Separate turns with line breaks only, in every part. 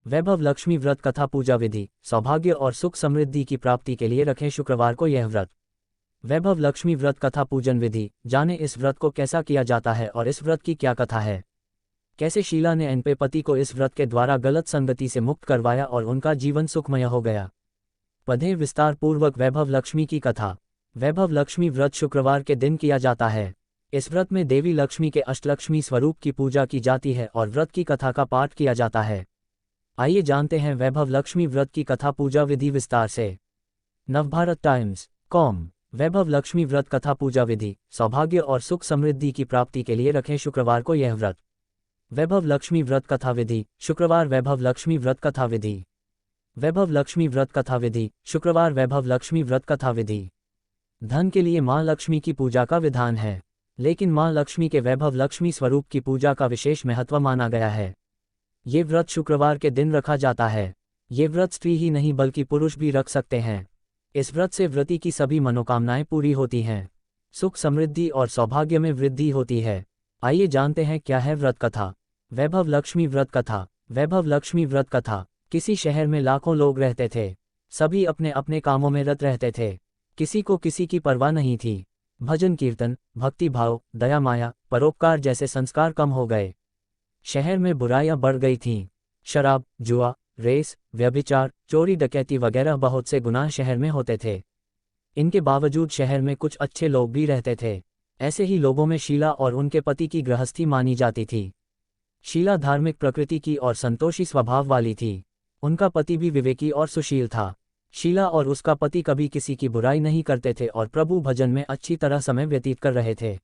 वैभव लक्ष्मी व्रत कथा पूजा विधि। सौभाग्य और सुख समृद्धि की प्राप्ति के लिए रखें शुक्रवार को यह व्रत। वैभव लक्ष्मी व्रत कथा पूजन विधि। जाने इस व्रत को कैसा किया जाता है और इस व्रत की क्या कथा है। कैसे शीला ने अपने पति को इस व्रत के द्वारा गलत संगति से मुक्त करवाया और उनका जीवन सुखमय हो गया। पढ़ें विस्तार पूर्वक वैभव लक्ष्मी की कथा। वैभव लक्ष्मी व्रत शुक्रवार के दिन किया जाता है। इस व्रत में देवी लक्ष्मी के अष्टलक्ष्मी स्वरूप की पूजा की जाती है और व्रत की कथा का पाठ किया जाता है। आइए जानते हैं वैभव लक्ष्मी व्रत की कथा पूजा विधि विस्तार से। Navbharat Times com. वैभव लक्ष्मी व्रत कथा पूजा विधि। सौभाग्य और सुख समृद्धि की प्राप्ति के लिए रखें शुक्रवार को यह व्रत। वैभव लक्ष्मी व्रत कथा विधि। शुक्रवार वैभव लक्ष्मी व्रत कथा विधि। वैभव लक्ष्मी व्रत कथा विधि। शुक्रवार वैभव लक्ष्मी व्रत कथा विधि। धन के लिए मां लक्ष्मी की पूजा का विधान है, लेकिन मां लक्ष्मी के वैभव लक्ष्मी स्वरूप की पूजा का विशेष महत्व माना गया है। ये व्रत शुक्रवार के दिन रखा जाता है। ये व्रत स्त्री ही नहीं बल्कि पुरुष भी रख सकते हैं। इस व्रत से व्रती की सभी मनोकामनाएं पूरी होती हैं। सुख समृद्धि और सौभाग्य में वृद्धि होती है। आइए जानते हैं क्या है व्रत कथा। वैभव लक्ष्मी व्रत कथा। वैभव लक्ष्मी व्रत कथा। किसी शहर में लाखों लोग रहते थे। सभी अपने अपने कामों में रत रहते थे। किसी को किसी की परवाह नहीं थी। भजन कीर्तन, भक्ति भाव, दया माया, परोपकार जैसे संस्कार कम हो गए। शहर में बुराइयां बढ़ गई थीं। शराब, जुआ, रेस, व्यभिचार, चोरी डकैती वगैरह बहुत से गुनाह शहर में होते थे। इनके बावजूद शहर में कुछ अच्छे लोग भी रहते थे। ऐसे ही लोगों में शीला और उनके पति की गृहस्थी मानी जाती थी। शीला धार्मिक प्रकृति की और संतोषी स्वभाव वाली थी। उनका पति भी विवेकी और सुशील था। शीला और उसका पति कभी किसी की बुराई नहीं करते थे और प्रभु भजन में अच्छी तरह समय व्यतीत कर रहे थे।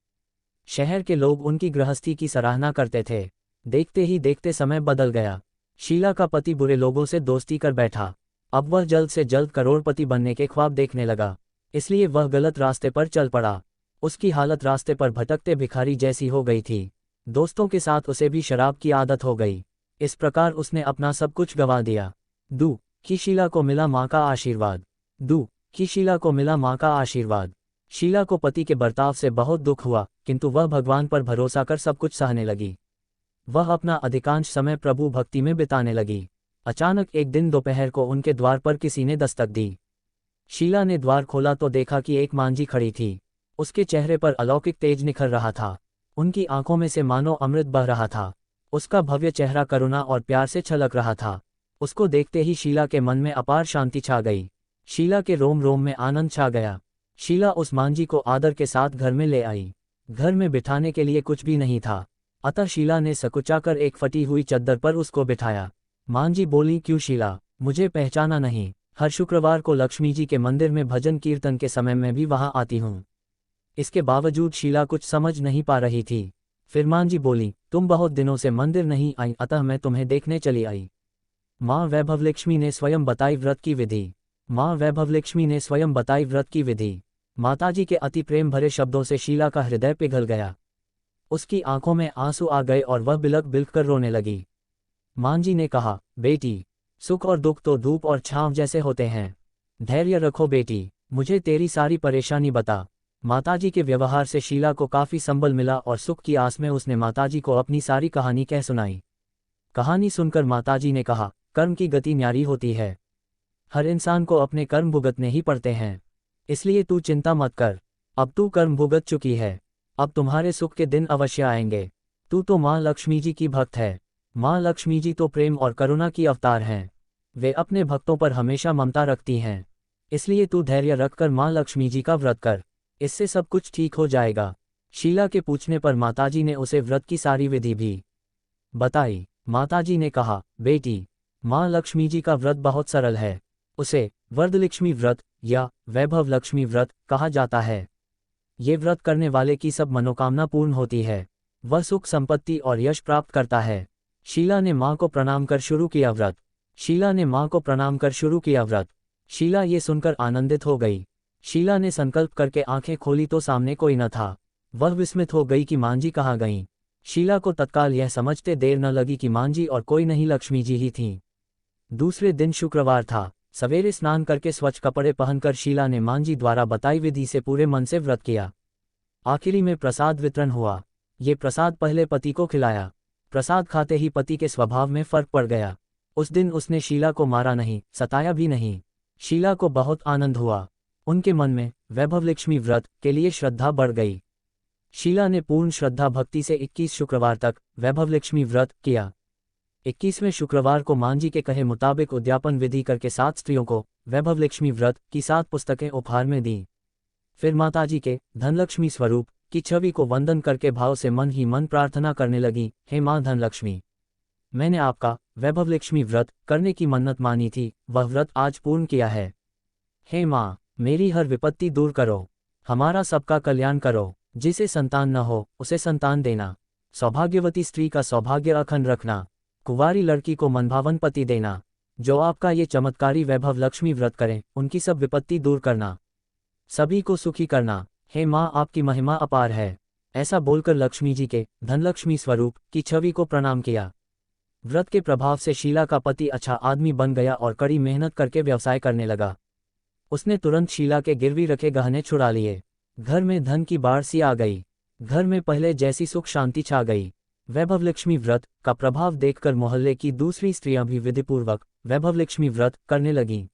शहर के लोग उनकी गृहस्थी की सराहना करते थे। देखते ही देखते समय बदल गया। शीला का पति बुरे लोगों से दोस्ती कर बैठा। अब वह जल्द से जल्द करोड़पति बनने के ख्वाब देखने लगा, इसलिए वह गलत रास्ते पर चल पड़ा। उसकी हालत रास्ते पर भटकते भिखारी जैसी हो गई थी। दोस्तों के साथ उसे भी शराब की आदत हो गई। इस प्रकार उसने अपना सब कुछ गंवा दिया। दू की शीला को मिला मां का आशीर्वाद। दू की शीला को मिला मां का आशीर्वाद। शीला को पति के बर्ताव से बहुत दुख हुआ, किंतु वह भगवान पर भरोसा कर सब कुछ सहने लगी। वह अपना अधिकांश समय प्रभु भक्ति में बिताने लगी। अचानक एक दिन दोपहर को उनके द्वार पर किसी ने दस्तक दी। शीला ने द्वार खोला तो देखा कि एक मांझी खड़ी थी। उसके चेहरे पर अलौकिक तेज निखर रहा था। उनकी आंखों में से मानो अमृत बह रहा था। उसका भव्य चेहरा करुणा और प्यार से छलक रहा था। उसको देखते ही शीला के मन में अपार शांति छा गई। शीला के रोम रोम में आनंद छा गया। शीला उस मांझी को आदर के साथ घर में ले आई। घर में बिठाने के लिए कुछ भी नहीं था, अतः शीला ने सकुचाकर एक फटी हुई चद्दर पर उसको बिठाया। मांझी बोली, क्यों शीला, मुझे पहचाना नहीं? हर शुक्रवार को लक्ष्मी जी के मंदिर में भजन कीर्तन के समय में भी वहां आती हूँ। इसके बावजूद शीला कुछ समझ नहीं पा रही थी। फिर मांझी बोली, तुम बहुत दिनों से मंदिर नहीं आई, अतः मैं तुम्हें देखने चली आई। माँ वैभवलक्ष्मी ने स्वयं बताई व्रत की विधि। माँ वैभवलक्ष्मी ने स्वयं बताई व्रत की विधि। माताजी के अति प्रेम भरे शब्दों से शीला का हृदय पिघल गया। उसकी आंखों में आंसू आ गए और वह बिलख बिलख कर रोने लगी। मांझी ने कहा, बेटी, सुख और दुख तो धूप और छांव जैसे होते हैं। धैर्य रखो बेटी, मुझे तेरी सारी परेशानी बता। माताजी के व्यवहार से शीला को काफी संबल मिला और सुख की आस में उसने माताजी को अपनी सारी कहानी कह सुनाई। कहानी सुनकर माताजी ने कहा, कर्म की गति न्यारी होती है। हर इंसान को अपने कर्म भुगतने ही पड़ते हैं, इसलिए तू चिंता मत कर। अब तू कर्म भुगत चुकी है, अब तुम्हारे सुख के दिन अवश्य आएंगे। तू तो माँ लक्ष्मी जी की भक्त है। माँ लक्ष्मी जी तो प्रेम और करुणा की अवतार हैं। वे अपने भक्तों पर हमेशा ममता रखती हैं, इसलिए तू धैर्य रखकर माँ लक्ष्मी जी का व्रत कर, इससे सब कुछ ठीक हो जाएगा। शीला के पूछने पर माताजी ने उसे व्रत की सारी विधि भी बताई। माताजी ने कहा, बेटी, माँ लक्ष्मी जी का व्रत बहुत सरल है। उसे वरदलक्ष्मी व्रत या वैभव लक्ष्मी व्रत कहा जाता है। ये व्रत करने वाले की सब मनोकामना पूर्ण होती है। वह सुख संपत्ति और यश प्राप्त करता है। शीला ने माँ को प्रणाम कर शुरू किया व्रत। शीला ने माँ को प्रणाम कर शुरू किया व्रत। शीला ये सुनकर आनंदित हो गई। शीला ने संकल्प करके आंखें खोली तो सामने कोई न था। वह विस्मित हो गई कि मांझी कहाँ गईं। शीला को तत्काल यह समझते देर न लगी कि मांझी और कोई नहीं लक्ष्मी जी ही थीं। दूसरे दिन शुक्रवार था। सवेरे स्नान करके स्वच्छ कपड़े पहनकर शीला ने मांझी द्वारा बताई विधि से पूरे मन से व्रत किया। आखिरी में प्रसाद वितरण हुआ। ये प्रसाद पहले पति को खिलाया। प्रसाद खाते ही पति के स्वभाव में फर्क पड़ गया। उस दिन उसने शीला को मारा नहीं, सताया भी नहीं। शीला को बहुत आनंद हुआ। उनके मन में वैभवलक्ष्मी व्रत के लिए श्रद्धा बढ़ गई। शीला ने पूर्ण श्रद्धा भक्ति से 21 शुक्रवार तक वैभवलक्ष्मी व्रत किया। 21वें शुक्रवार को मांझी के कहे मुताबिक उद्यापन विधि करके 7 स्त्रियों को वैभवलक्ष्मी व्रत की 7 पुस्तकें उपहार में दी। फिर माताजी के धनलक्ष्मी स्वरूप की छवि को वंदन करके भाव से मन ही मन प्रार्थना करने लगी, हे माँ धनलक्ष्मी, मैंने आपका वैभवलक्ष्मी व्रत करने की मन्नत मानी थी, वह व्रत आज पूर्ण किया है। हे माँ, मेरी हर विपत्ति दूर करो, हमारा सबका कल्याण करो। जिसे संतान न हो उसे संतान देना, सौभाग्यवती स्त्री का सौभाग्य अखंड रखना, कुंवारी लड़की को मनभावन पति देना। जो आपका ये चमत्कारी वैभवलक्ष्मी व्रत करें उनकी सब विपत्ति दूर करना, सभी को सुखी करना। हे माँ, आपकी महिमा अपार है। ऐसा बोलकर लक्ष्मी जी के धनलक्ष्मी स्वरूप की छवि को प्रणाम किया। व्रत के प्रभाव से शीला का पति अच्छा आदमी बन गया और कड़ी मेहनत करके व्यवसाय करने लगा। उसने तुरंत शीला के गिरवी रखे गहने छुड़ा लिए। घर में धन की बाढ़ सी आ गई। घर में पहले जैसी सुख शांति छा गई। वैभवलक्ष्मी व्रत का प्रभाव देखकर मोहल्ले की दूसरी स्त्रियां भी विधिपूर्वक वैभवलक्ष्मी व्रत करने लगीं।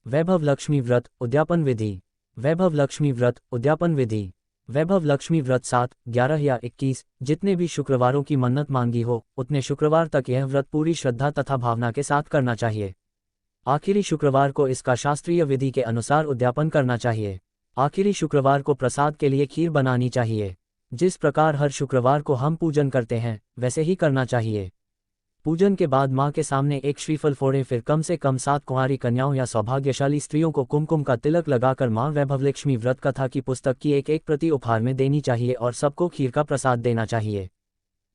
वैभवलक्ष्मी व्रत उद्यापन विधि। वैभवलक्ष्मी व्रत उद्यापन विधि। वैभवलक्ष्मी व्रत 7, 11 या 21 जितने भी शुक्रवारों की मन्नत मांगी हो उतने शुक्रवार तक यह व्रत पूरी श्रद्धा तथा भावना के साथ करना चाहिए। आखिरी शुक्रवार को इसका शास्त्रीय विधि के अनुसार उद्यापन करना चाहिए। आखिरी शुक्रवार को प्रसाद के लिए खीर बनानी चाहिए। जिस प्रकार हर शुक्रवार को हम पूजन करते हैं वैसे ही करना चाहिए। पूजन के बाद माँ के सामने एक श्रीफल फोड़ें, फिर कम से कम 7 कुंवारी कन्याओं या सौभाग्यशाली स्त्रियों को कुमकुम का तिलक लगाकर माँ वैभवलक्ष्मी व्रत कथा की पुस्तक की एक प्रति उपहार में देनी चाहिए और सबको खीर का प्रसाद देना चाहिए।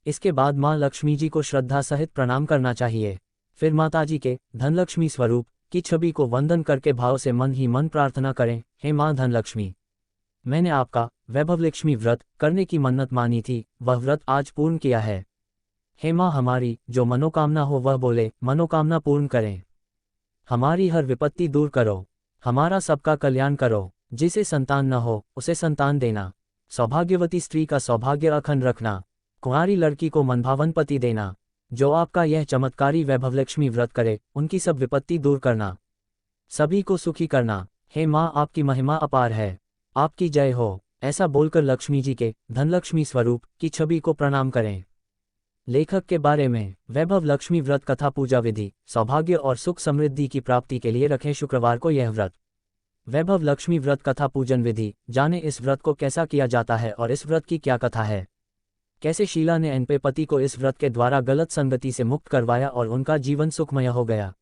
इसके बाद माँ लक्ष्मी जी को श्रद्धा सहित प्रणाम करना चाहिए। फिर माताजी के धनलक्ष्मी स्वरूप की छवि को वंदन करके भाव से मन ही मन प्रार्थना करें, हे माँ धनलक्ष्मी, मैंने आपका वैभवलक्ष्मी व्रत करने की मन्नत मानी थी, वह व्रत आज पूर्ण किया है। हे माँ, हमारी जो मनोकामना हो वह बोले मनोकामना पूर्ण करें। हमारी हर विपत्ति दूर करो, हमारा सबका कल्याण करो। जिसे संतान न हो उसे संतान देना, सौभाग्यवती स्त्री का सौभाग्य अखंड रखना, कुंवारी लड़की को मनभावन पति देना। जो आपका यह चमत्कारी वैभवलक्ष्मी व्रत करे उनकी सब विपत्ति दूर करना, सभी को सुखी करना। हे माँ, आपकी महिमा अपार है, आपकी जय हो। ऐसा बोलकर लक्ष्मी जी के धनलक्ष्मी स्वरूप की छवि को प्रणाम करें। लेखक के बारे में। वैभवलक्ष्मी व्रत कथा पूजा विधि। सौभाग्य और सुख समृद्धि की प्राप्ति के लिए रखें शुक्रवार को यह व्रत। वैभवलक्ष्मी व्रत कथा पूजन विधि। जाने इस व्रत को कैसा किया जाता है और इस व्रत की क्या कथा है। कैसे शीला ने अपने पति को इस व्रत के द्वारा गलत संगति से मुक्त करवाया और उनका जीवन सुखमय हो गया।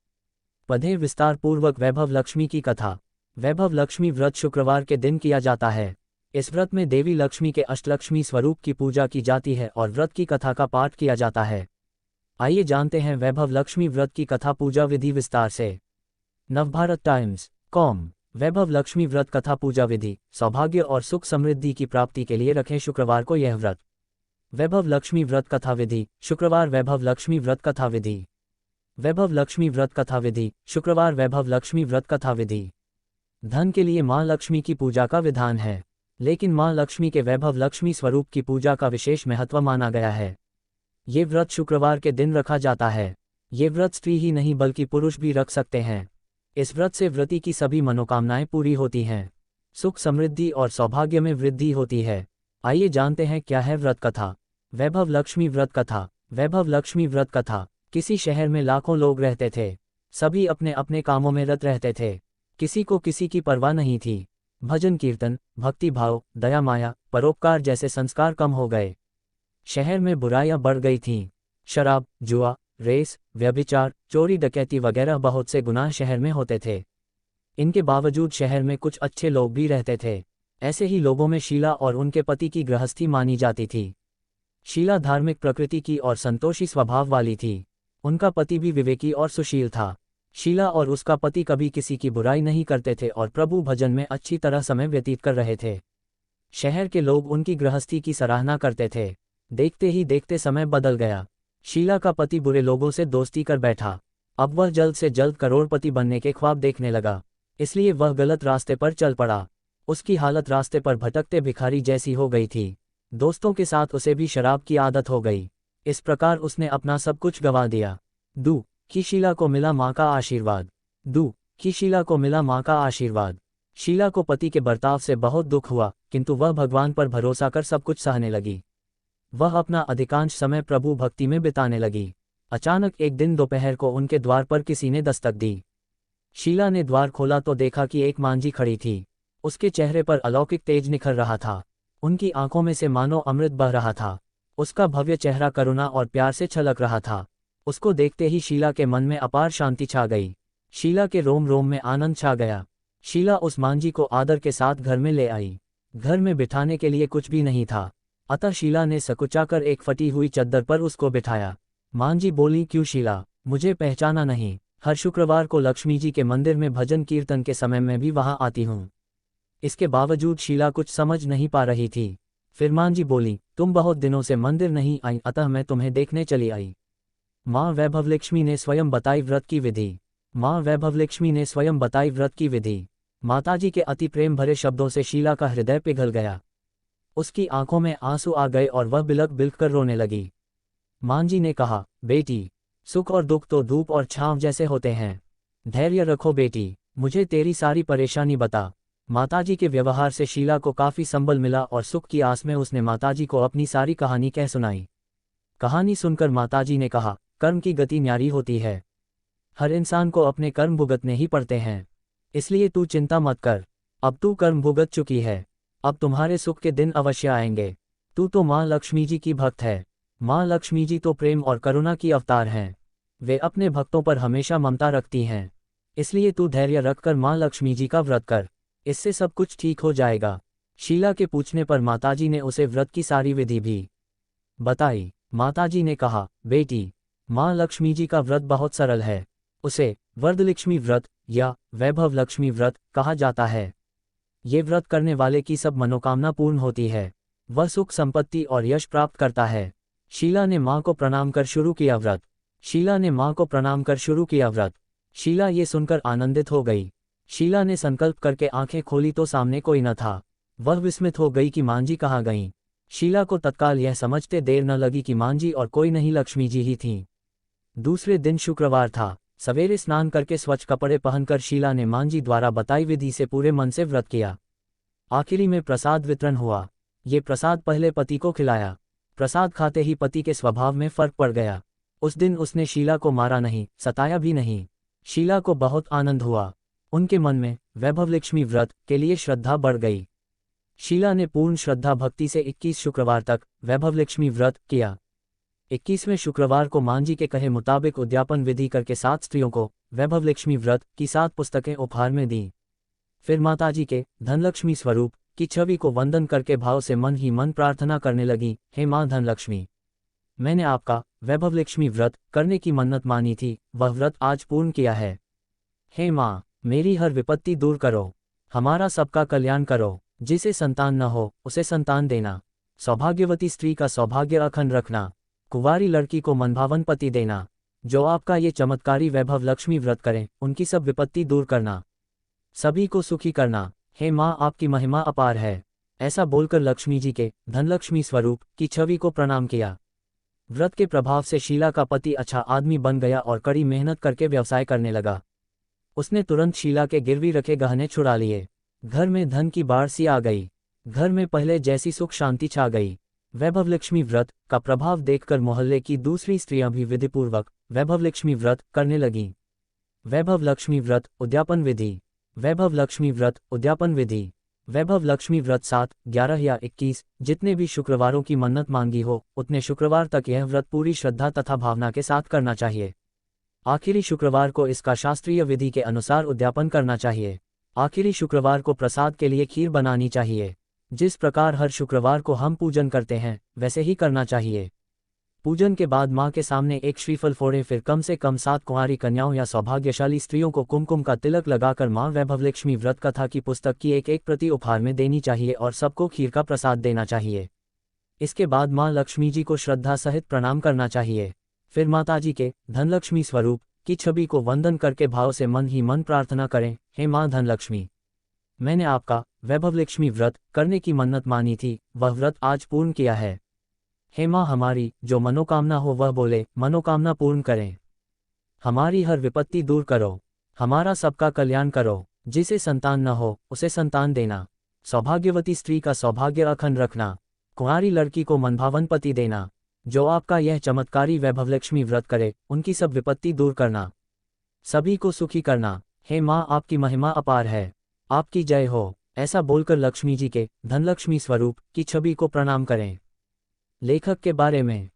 पढ़ें विस्तार पूर्वक वैभवलक्ष्मी की कथा। वैभवलक्ष्मी व्रत शुक्रवार के दिन किया जाता है। इस व्रत में देवी लक्ष्मी के अष्टलक्ष्मी स्वरूप की पूजा की जाती है और व्रत की कथा का पाठ किया जाता है। आइए जानते हैं वैभवलक्ष्मी व्रत की कथा पूजा विधि विस्तार से। नवभारत टाइम्स.com। वैभवलक्ष्मी व्रत कथा पूजा विधि। सौभाग्य और सुख समृद्धि की प्राप्ति के लिए रखें शुक्रवार को यह व्रत। वैभवलक्ष्मी व्रत कथा विधि। शुक्रवार वैभवलक्ष्मी व्रत कथा विधि। वैभवलक्ष्मी व्रत कथा विधि। शुक्रवार वैभवलक्ष्मी व्रत कथा विधि। धन के लिए माँ लक्ष्मी की पूजा का विधान है, लेकिन माँ लक्ष्मी के वैभवलक्ष्मी स्वरूप की पूजा का विशेष महत्व माना गया है। ये व्रत शुक्रवार के दिन रखा जाता है। ये व्रत स्त्री ही नहीं बल्कि पुरुष भी रख सकते हैं। इस व्रत से व्रती की सभी मनोकामनाएं पूरी होती हैं, सुख समृद्धि और सौभाग्य में वृद्धि होती है। आइए जानते हैं क्या है व्रत कथा। वैभवलक्ष्मी व्रत कथा। वैभवलक्ष्मी व्रत कथा। किसी शहर में लाखों लोग रहते थे। सभी अपने अपने कामों में रत रहते थे। किसी को किसी की परवाह नहीं थी। भजन कीर्तन, भक्ति भाव, दया माया, परोपकार जैसे संस्कार कम हो गए। शहर में बुराइयां बढ़ गई थीं। शराब, जुआ, रेस, व्यभिचार, चोरी डकैती वगैरह बहुत से गुनाह शहर में होते थे। इनके बावजूद शहर में कुछ अच्छे लोग भी रहते थे। ऐसे ही लोगों में शीला और उनके पति की गृहस्थी मानी जाती थी। शीला धार्मिक प्रकृति की और संतोषी स्वभाव वाली थी। उनका पति भी विवेकी और सुशील था। शीला और उसका पति कभी किसी की बुराई नहीं करते थे और प्रभु भजन में अच्छी तरह समय व्यतीत कर रहे थे। शहर के लोग उनकी गृहस्थी की सराहना करते थे। देखते ही देखते समय बदल गया। शीला का पति बुरे लोगों से दोस्ती कर बैठा। अब वह जल्द से जल्द करोड़पति बनने के ख्वाब देखने लगा, इसलिए वह गलत रास्ते पर चल पड़ा। उसकी हालत रास्ते पर भटकते भिखारी जैसी हो गई थी। दोस्तों के साथ उसे भी शराब की आदत हो गई। इस प्रकार उसने अपना सब कुछ गंवा दिया। कि शीला को मिला माँ का आशीर्वाद। दू कि शीला को मिला माँ का आशीर्वाद। शीला को पति के बर्ताव से बहुत दुख हुआ, किंतु वह भगवान पर भरोसा कर सब कुछ सहने लगी। वह अपना अधिकांश समय प्रभु भक्ति में बिताने लगी। अचानक एक दिन दोपहर को उनके द्वार पर किसी ने दस्तक दी। शीला ने द्वार खोला तो देखा कि एक मांझी खड़ी थी। उसके चेहरे पर अलौकिक तेज निखर रहा था। उनकी आंखों में से मानो अमृत बह रहा था। उसका भव्य चेहरा करुणा और प्यार से छलक रहा था। उसको देखते ही शीला के मन में अपार शांति छा गई। शीला के रोम रोम में आनंद छा गया। शीला उस मांझी को आदर के साथ घर में ले आई। घर में बिठाने के लिए कुछ भी नहीं था, अतः शीला ने सकुचाकर एक फटी हुई चद्दर पर उसको बिठाया। मांझी बोली, क्यों शीला, मुझे पहचाना नहीं? हर शुक्रवार को लक्ष्मी जी के मंदिर में भजन कीर्तन के समय मैं भी वहां आती हूँ। इसके बावजूद शीला कुछ समझ नहीं पा रही थी। फिर मांझी बोली, तुम बहुत दिनों से मंदिर नहीं आई, अतः मैं तुम्हें देखने चली आई। माँ वैभवलक्ष्मी ने स्वयं बताई व्रत की विधि। माँ वैभवलक्ष्मी ने स्वयं बताई व्रत की विधि। माताजी के अति प्रेम भरे शब्दों से शीला का हृदय पिघल गया। उसकी आंखों में आंसू आ गए और वह बिलख बिलख कर रोने लगी। मांझी ने कहा, बेटी, सुख और दुख तो धूप और छांव जैसे होते हैं। धैर्य रखो बेटी, मुझे तेरी सारी परेशानी बता। माताजी के व्यवहार से शीला को काफी संबल मिला और सुख की आस में उसने माताजी को अपनी सारी कहानी कह सुनाई। कहानी सुनकर माताजी ने कहा, कर्म की गति न्यारी होती है। हर इंसान को अपने कर्म भुगतने ही पड़ते हैं, इसलिए तू चिंता मत कर। अब तू कर्म भुगत चुकी है, अब तुम्हारे सुख के दिन अवश्य आएंगे। तू तो माँ लक्ष्मी जी की भक्त है। माँ लक्ष्मी जी तो प्रेम और करुणा की अवतार हैं। वे अपने भक्तों पर हमेशा ममता रखती हैं। इसलिए तू धैर्य रखकर माँ लक्ष्मी जी का व्रत कर, इससे सब कुछ ठीक हो जाएगा। शीला के पूछने पर माताजी ने उसे व्रत की सारी विधि भी बताई। माताजी ने कहा, बेटी, माँ लक्ष्मी जी का व्रत बहुत सरल है। उसे वरदलक्ष्मी व्रत या वैभव लक्ष्मी व्रत कहा जाता है। ये व्रत करने वाले की सब मनोकामना पूर्ण होती है। वह सुख संपत्ति और यश प्राप्त करता है। शीला ने माँ को प्रणाम कर शुरू किया व्रत। शीला ने माँ को प्रणाम कर शुरू किया व्रत। शीला ये सुनकर आनंदित हो गई। शीला ने संकल्प करके आंखें खोली तो सामने कोई न था। वह विस्मित हो गई कि मांझी कहाँ गईं। शीला को तत्काल यह समझते देर न लगी कि मांझी और कोई नहीं लक्ष्मी जी ही थीं। दूसरे दिन शुक्रवार था। सवेरे स्नान करके स्वच्छ कपड़े पहनकर शीला ने मांझी द्वारा बताई विधि से पूरे मन से व्रत किया। आखिरी में प्रसाद वितरण हुआ। ये प्रसाद पहले पति को खिलाया। प्रसाद खाते ही पति के स्वभाव में फर्क पड़ गया। उस दिन उसने शीला को मारा नहीं, सताया भी नहीं। शीला को बहुत आनंद हुआ। उनके मन में वैभवलक्ष्मी व्रत के लिए श्रद्धा बढ़ गई। शीला ने पूर्ण श्रद्धा भक्ति से 21 शुक्रवार तक वैभवलक्ष्मी व्रत किया। 21वें शुक्रवार को मांझी के कहे मुताबिक उद्यापन विधि करके 7 स्त्रियों को वैभवलक्ष्मी व्रत की 7 पुस्तकें उपहार में दी। फिर माताजी के धनलक्ष्मी स्वरूप की छवि को वंदन करके भाव से मन ही मन प्रार्थना करने लगी, हे माँ धनलक्ष्मी, मैंने आपका वैभवलक्ष्मी व्रत करने की मन्नत मानी थी, वह व्रत आज पूर्ण किया है। हे माँ, मेरी हर विपत्ति दूर करो, हमारा सबका कल्याण करो। जिसे संतान न हो उसे संतान देना, सौभाग्यवती स्त्री का सौभाग्य अखंड रखना, कुंवारी लड़की को मनभावन पति देना। जो आपका ये चमत्कारी वैभव लक्ष्मी व्रत करें उनकी सब विपत्ति दूर करना, सभी को सुखी करना। हे माँ, आपकी महिमा अपार है। ऐसा बोलकर लक्ष्मी जी के धनलक्ष्मी स्वरूप की छवि को प्रणाम किया। व्रत के प्रभाव से शीला का पति अच्छा आदमी बन गया और कड़ी मेहनत करके व्यवसाय करने लगा। उसने तुरंत शीला के गिरवी रखे गहने छुड़ा लिए। घर में धन की बाढ़ सी आ गई। घर में पहले जैसी सुख शांति छा गई। वैभवलक्ष्मी व्रत का प्रभाव देखकर मोहल्ले की दूसरी स्त्रियां भी विधिपूर्वक वैभवलक्ष्मी व्रत करने लगीं। वैभवलक्ष्मी व्रत उद्यापन विधि। वैभवलक्ष्मी व्रत उद्यापन विधि। वैभवलक्ष्मी व्रत 7, 11 या 21 जितने भी शुक्रवारों की मन्नत मांगी हो उतने शुक्रवार तक यह व्रत पूरी श्रद्धा तथा भावना के साथ करना चाहिए। आखिरी शुक्रवार को इसका शास्त्रीय विधि के अनुसार उद्यापन करना चाहिए। आखिरी शुक्रवार को प्रसाद के लिए खीर बनानी चाहिए। जिस प्रकार हर शुक्रवार को हम पूजन करते हैं वैसे ही करना चाहिए। पूजन के बाद माँ के सामने एक श्रीफल फोड़ें, फिर कम से कम 7 कुंवारी कन्याओं या सौभाग्यशाली स्त्रियों को कुमकुम का तिलक लगाकर माँ वैभवलक्ष्मी व्रत कथा की पुस्तक की एक प्रति उपहार में देनी चाहिए और सबको खीर का प्रसाद देना चाहिए। इसके बाद माँ लक्ष्मी जी को श्रद्धा सहित प्रणाम करना चाहिए। फिर माताजी के धनलक्ष्मी स्वरूप की छवि को वंदन करके भाव से मन ही मन प्रार्थना करें, हे माँ धनलक्ष्मी, मैंने आपका वैभवलक्ष्मी व्रत करने की मन्नत मानी थी, वह व्रत आज पूर्ण किया है। हे माँ, हमारी जो मनोकामना हो वह बोले मनोकामना पूर्ण करें। हमारी हर विपत्ति दूर करो, हमारा सबका कल्याण करो। जिसे संतान न हो उसे संतान देना, सौभाग्यवती स्त्री का सौभाग्य अखंड रखना, कुंवारी लड़की को मनभावन पति देना। जो आपका यह चमत्कारी वैभवलक्ष्मी व्रत करे उनकी सब विपत्ति दूर करना, सभी को सुखी करना। हे माँ, आपकी महिमा अपार है, आपकी जय हो। ऐसा बोलकर लक्ष्मी जी के धनलक्ष्मी स्वरूप की छवि को प्रणाम करें। लेखक के बारे में